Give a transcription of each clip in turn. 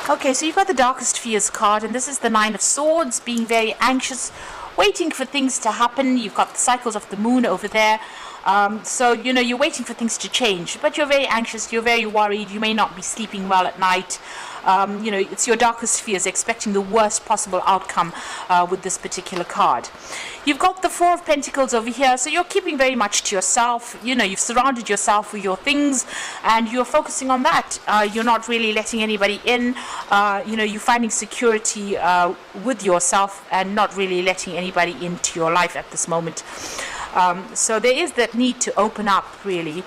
Okay, so you've got the Darkest Fears card, and this is the Nine of Swords, being very anxious, waiting for things to happen. You've got the cycles of the moon over there. So, you're waiting for things to change, but you're very anxious, you're very worried, you may not be sleeping well at night. It's your darkest fears, expecting the worst possible outcome with this particular card. You've got the Four of Pentacles over here, so you're keeping very much to yourself. You've surrounded yourself with your things, and you're focusing on that. You're not really letting anybody in. You're finding security with yourself and not really letting anybody into your life at this moment. So there is that need to open up, really.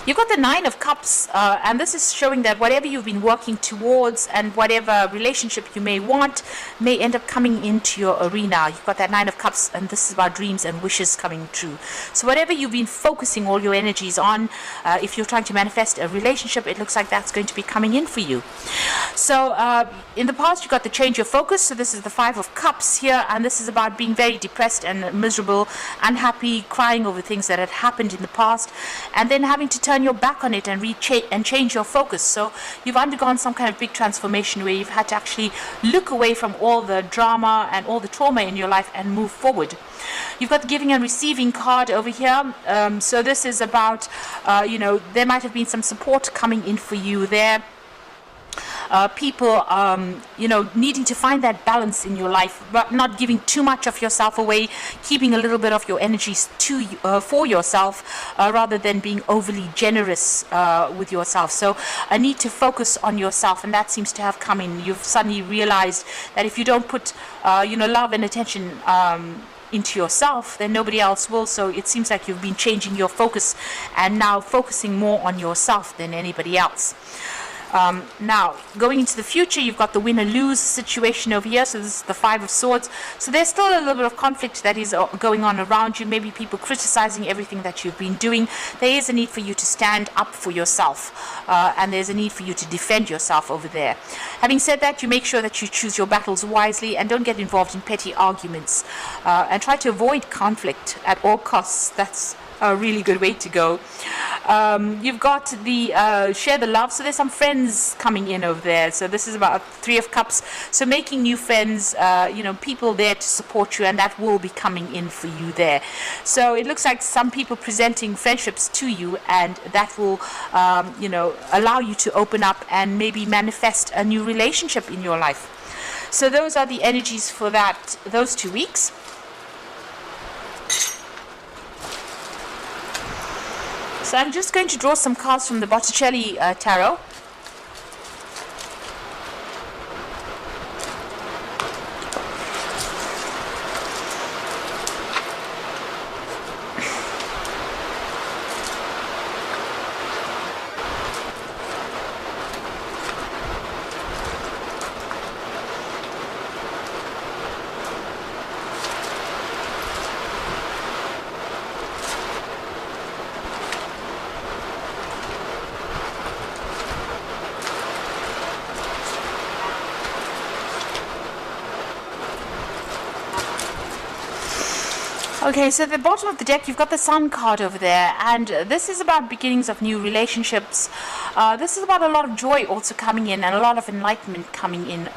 You've got the Nine of Cups, and this is showing that whatever you've been working towards and whatever relationship you may want may end up coming into your arena. You've got that Nine of Cups, and this is about dreams and wishes coming true. So whatever you've been focusing all your energies on, if you're trying to manifest a relationship, it looks like that's going to be coming in for you. So in the past, you got to change your focus. So this is the Five of Cups here, and this is about being very depressed and miserable, unhappy, crying over things that had happened in the past, and then having to turn your back on it and change your focus. So you've undergone some kind of big transformation where you've had to actually look away from all the drama and all the trauma in your life and move forward. You've got the Giving and Receiving card over here. So this is about, there might have been some support coming in for you there. People, needing to find that balance in your life, but not giving too much of yourself away, keeping a little bit of your energies for yourself, rather than being overly generous with yourself. So a need to focus on yourself, and that seems to have come in. You've suddenly realized that if you don't put, love and attention into yourself, then nobody else will. So it seems like you've been changing your focus and now focusing more on yourself than anybody else. Now, going into the future, you've got the win or lose situation over here. So this is the Five of Swords. So there's still a little bit of conflict that is going on around you. Maybe people criticizing everything that you've been doing. There is a need for you to stand up for yourself, and there's a need for you to defend yourself over there. Having said that, you make sure that you choose your battles wisely and don't get involved in petty arguments, and try to avoid conflict at all costs. That's a really good way to go. You've got the share the love. So there's some friends coming in over there. So this is about Three of Cups. So making new friends, people there to support you, and that will be coming in for you there. So it looks like some people presenting friendships to you, and that will, allow you to open up and maybe manifest a new relationship in your life. So those are the energies for those 2 weeks. So I'm just going to draw some cards from the Botticelli Tarot. Okay, so at the bottom of the deck, you've got the Sun card over there, and this is about beginnings of new relationships. This is about a lot of joy also coming in and a lot of enlightenment coming in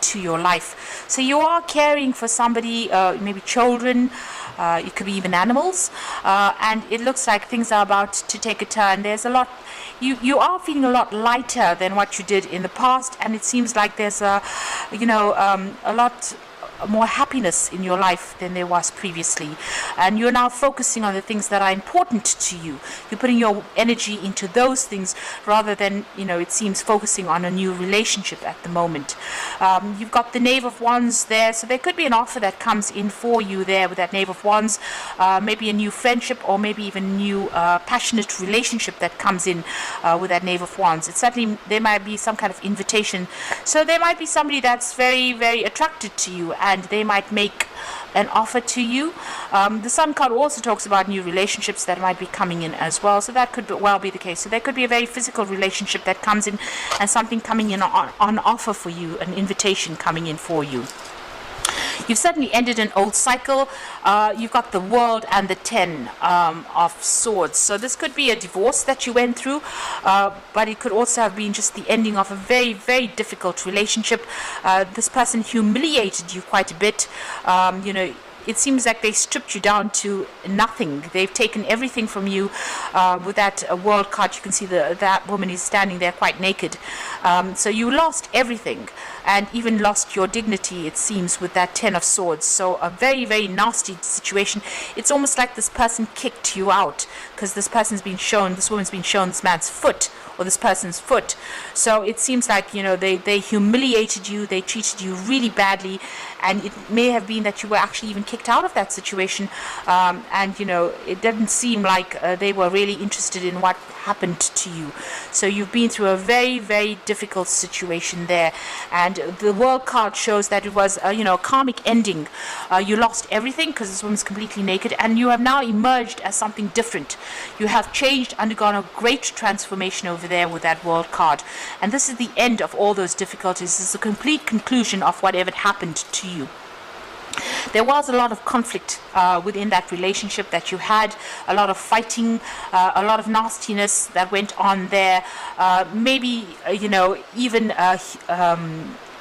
to your life. So you are caring for somebody, maybe children, it could be even animals, and it looks like things are about to take a turn. There's a lot, you are feeling a lot lighter than what you did in the past, and it seems like there's a lot more happiness in your life than there was previously, and you're now focusing on the things that are important to you. You're putting your energy into those things rather than, it seems, focusing on a new relationship at the moment. You've got the Knave of Wands there, so there could be an offer that comes in for you there with that Knave of Wands, maybe a new friendship or maybe even a new passionate relationship that comes in with that Knave of Wands. It's certainly, there might be some kind of invitation, so there might be somebody that's very, very attracted to you, and they might make an offer to you. The Sun card also talks about new relationships that might be coming in as well, so that could well be the case. So there could be a very physical relationship that comes in and something coming in on offer for you, an invitation coming in for you. You've certainly ended an old cycle. You've got the World and the 10 of Swords. So this could be a divorce that you went through, but it could also have been just the ending of a very, very difficult relationship. This person humiliated you quite a bit. It seems like they stripped you down to nothing. They've taken everything from you. With that World card, you can see that woman is standing there quite naked. So you lost everything, and even lost your dignity, it seems, with that 10 of Swords. So a very, very nasty situation. It's almost like this person kicked you out, because this woman's been shown this man's foot, or this person's foot. So it seems like, they humiliated you, they treated you really badly, and it may have been that you were actually even kicked out of that situation, and it didn't seem like they were really interested in what happened to you. So you've been through a very, very difficult situation there, and the World card shows that it was a karmic ending. You lost everything because this woman's completely naked, and you have now emerged as something different. You have changed, undergone a great transformation over there with that World card, and this is the end of all those difficulties. This is a complete conclusion of whatever happened to you. There was a lot of conflict within that relationship that you had, a lot of fighting, a lot of nastiness that went on there. Maybe, even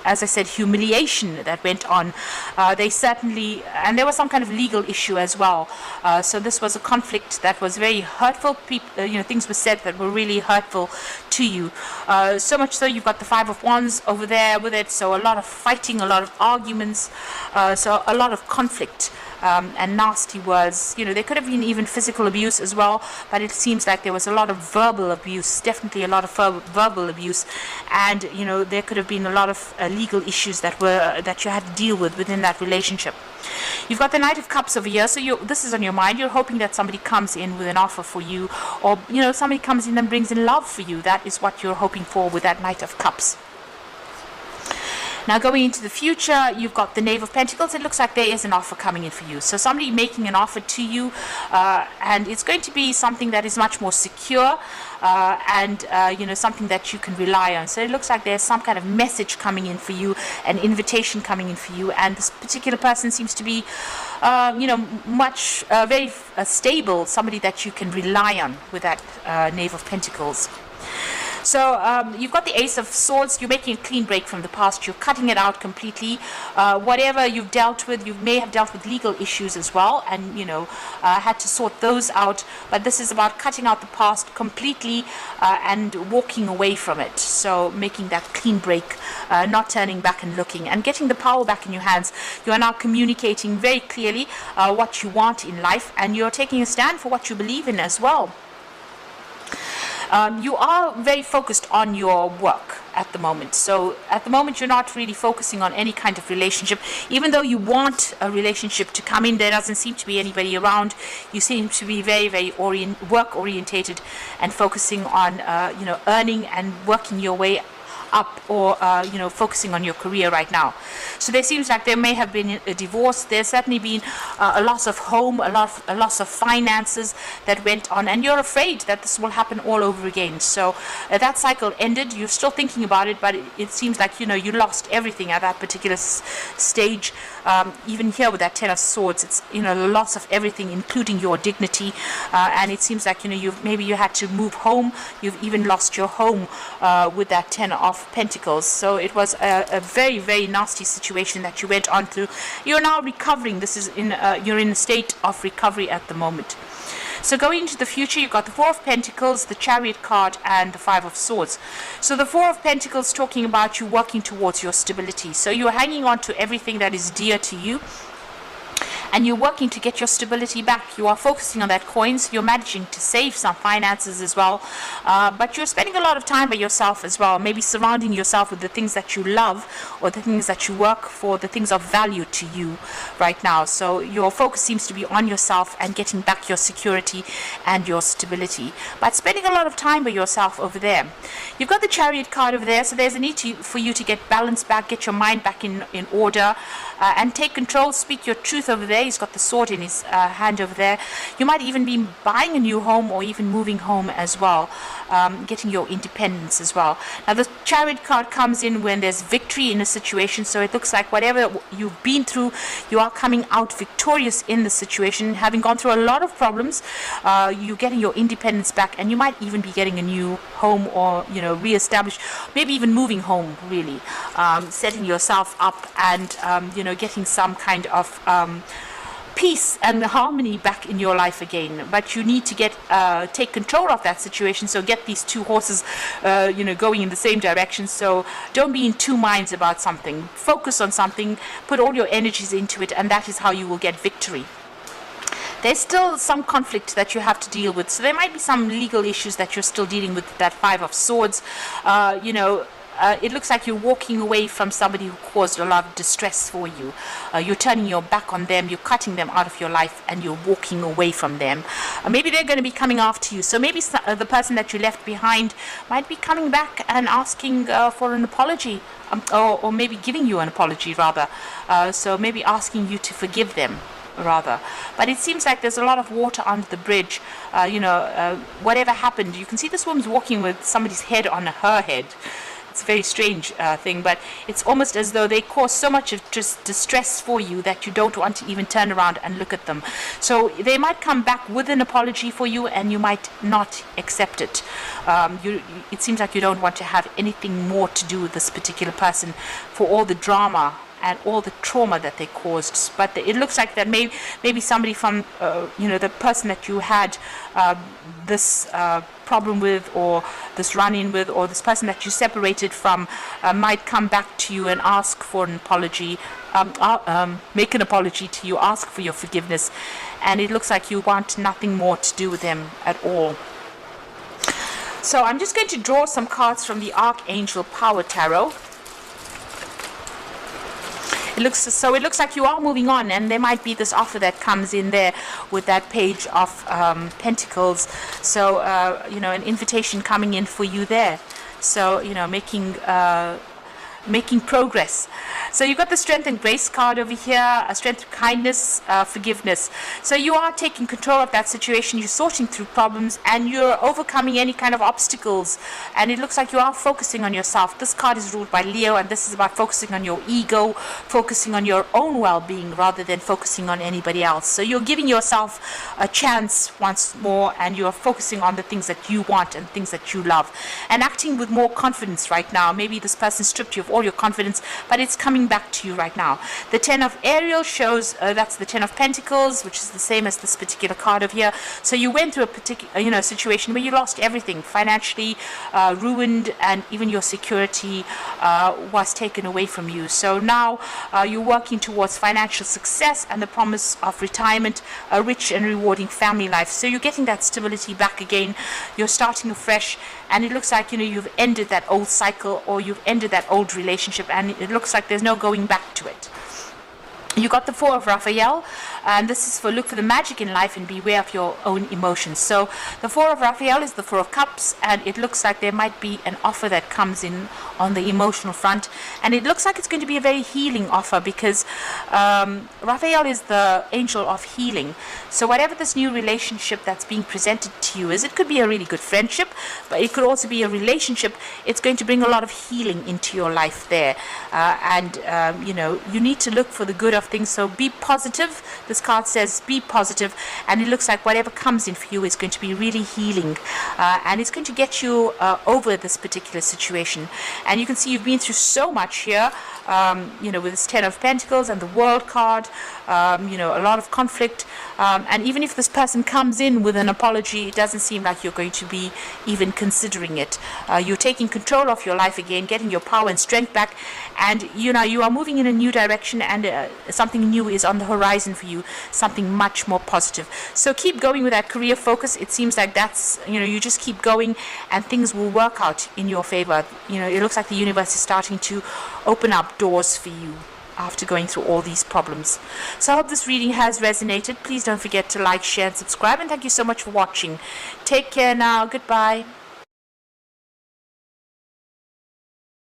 as I said, humiliation that went on. They certainly, and there was some kind of legal issue as well. So this was a conflict that was very hurtful. Things were said that were really hurtful to you. So much so you've got the 5 of Wands over there with it. So a lot of fighting, a lot of arguments, so a lot of conflict. And nasty words. There could have been even physical abuse as well, but it seems like there was a lot of verbal abuse, definitely a lot of verbal abuse, and there could have been a lot of legal issues that you had to deal with within that relationship. You've got the Knight of Cups over here, so this is on your mind. You're hoping that somebody comes in with an offer for you, or somebody comes in and brings in love for you. That is what you're hoping for with that Knight of Cups. Now going into the future, you've got the Knave of Pentacles. It looks like there is an offer coming in for you. So somebody making an offer to you, and it's going to be something that is much more secure, and something that you can rely on. So it looks like there's some kind of message coming in for you, an invitation coming in for you, and this particular person seems to be much very stable, somebody that you can rely on with that Knave of Pentacles. So you've got the Ace of Swords. You're making a clean break from the past. You're cutting it out completely. Whatever you've dealt with, you may have dealt with legal issues as well, and had to sort those out. But this is about cutting out the past completely and walking away from it. So making that clean break, not turning back and looking, and getting the power back in your hands. You are now communicating very clearly what you want in life, and you're taking a stand for what you believe in as well. You are very focused on your work at the moment. So at the moment, you're not really focusing on any kind of relationship. Even though you want a relationship to come in, there doesn't seem to be anybody around. You seem to be very, very work-orientated and focusing on, earning and working your way up, or focusing on your career right now. So there seems like there may have been a divorce. There's certainly been a loss of home, a loss of finances that went on, and you're afraid that this will happen all over again. So that cycle ended. You're still thinking about it, but it seems like you lost everything at that particular stage. Even here with that 10 of Swords, it's the loss of everything, including your dignity, and it seems like maybe you had to move home. You've even lost your home with that 10 of Pentacles. So it was a very, very nasty situation that you went on through. You're now recovering. You're in a state of recovery at the moment. So going into the future, you've got the 4 of Pentacles, the Chariot card, and the 5 of Swords. So the 4 of Pentacles talking about you working towards your stability. So you're hanging on to everything that is dear to you, and you're working to get your stability back. You are focusing on that coins. You're managing to save some finances as well, but you're spending a lot of time by yourself as well, maybe surrounding yourself with the things that you love, or the things that you work for, the things of value to you right now. So your focus seems to be on yourself and getting back your security and your stability, but spending a lot of time by yourself over there. You've got the Chariot card over there, so there's a need for you to get balance back, get your mind back in order, and take control, speak your truth over there. there. He's got the sword in his hand over there. You might even be buying a new home or even moving home as well, getting your independence as well. Now the Chariot card comes in when there's victory in a situation, so it looks like whatever you've been through, you are coming out victorious in the situation. Having gone through a lot of problems, you're getting your independence back, and you might even be getting a new home, or re-establish, maybe even moving home, really, setting yourself up, and getting some kind of peace and harmony back in your life again. But you need to take control of that situation, so get these two horses going in the same direction. So don't be in two minds about something. Focus on something, put all your energies into it, and that is how you will get victory. There's still some conflict that you have to deal with, so there might be some legal issues that you're still dealing with. That Five of Swords, it looks like you're walking away from somebody who caused a lot of distress for you. You're turning your back on them, you're cutting them out of your life, and you're walking away from them. Maybe they're going to be coming after you, so maybe the person that you left behind might be coming back and asking for an apology, or maybe giving you an apology, rather. So maybe asking you to forgive them, rather. But it seems like there's a lot of water under the bridge. Whatever happened, you can see this woman's walking with somebody's head on her head. It's a very strange thing, but it's almost as though they cause so much of just distress for you that you don't want to even turn around and look at them. So they might come back with an apology for you, and you might not accept it. It seems like you don't want to have anything more to do with this particular person for all the drama and all the trauma that they caused. But it looks like that maybe somebody from the person that you had this problem with, or this run-in with, or this person that you separated from, might come back to you and ask for an apology, make an apology to you, ask for your forgiveness, and it looks like you want nothing more to do with them at all. So I'm just going to draw some cards from the Archangel Power Tarot. It looks like you are moving on, and there might be this offer that comes in there with that Page of Pentacles. So an invitation coming in for you there. So making progress. So you've got the Strength and Grace card over here, a Strength, Kindness, Forgiveness. So you are taking control of that situation, you're sorting through problems, and you're overcoming any kind of obstacles, and it looks like you are focusing on yourself. This card is ruled by Leo, and this is about focusing on your ego, focusing on your own well-being rather than focusing on anybody else. So you're giving yourself a chance once more, and you're focusing on the things that you want and things that you love, and acting with more confidence right now. Maybe this person stripped you of all your confidence, but it's coming back to you right now. The Ten of Ariel shows that's the Ten of Pentacles, which is the same as this particular card over here. So you went through a particular situation where you lost everything, financially ruined, and even your security was taken away from you. So now you're working towards financial success and the promise of retirement, a rich and rewarding family life. So you're getting that stability back again. You're starting afresh, and it looks like you've ended that old cycle, or you've ended that old relationship, and it looks like there's no going back to it. You got the Four of Raphael, and this is for look for the magic in life and beware of your own emotions. So the Four of Raphael is the Four of Cups, and it looks like there might be an offer that comes in on the emotional front, and it looks like it's going to be a very healing offer, because Raphael is the angel of healing. So whatever this new relationship that's being presented to you is, it could be a really good friendship, but it could also be a relationship. It's going to bring a lot of healing into your life there, and you need to look for the good of things. So be positive. This card says be positive, and it looks like whatever comes in for you is going to be really healing, and it's going to get you over this particular situation. And you can see you've been through so much here, with this Ten of Pentacles and the World card, a lot of conflict, and even if this person comes in with an apology, it doesn't seem like you're going to be even considering it. You're taking control of your life again, getting your power and strength back, and you are moving in a new direction, and something new is on the horizon for you, something much more positive. So keep going with that career focus. It seems like that's, you just keep going, and things will work out in your favor. It looks like the universe is starting to open up doors for you after going through all these problems. So I hope this reading has resonated. Please don't forget to like, share, and subscribe, and thank you so much for watching. Take care now. Goodbye.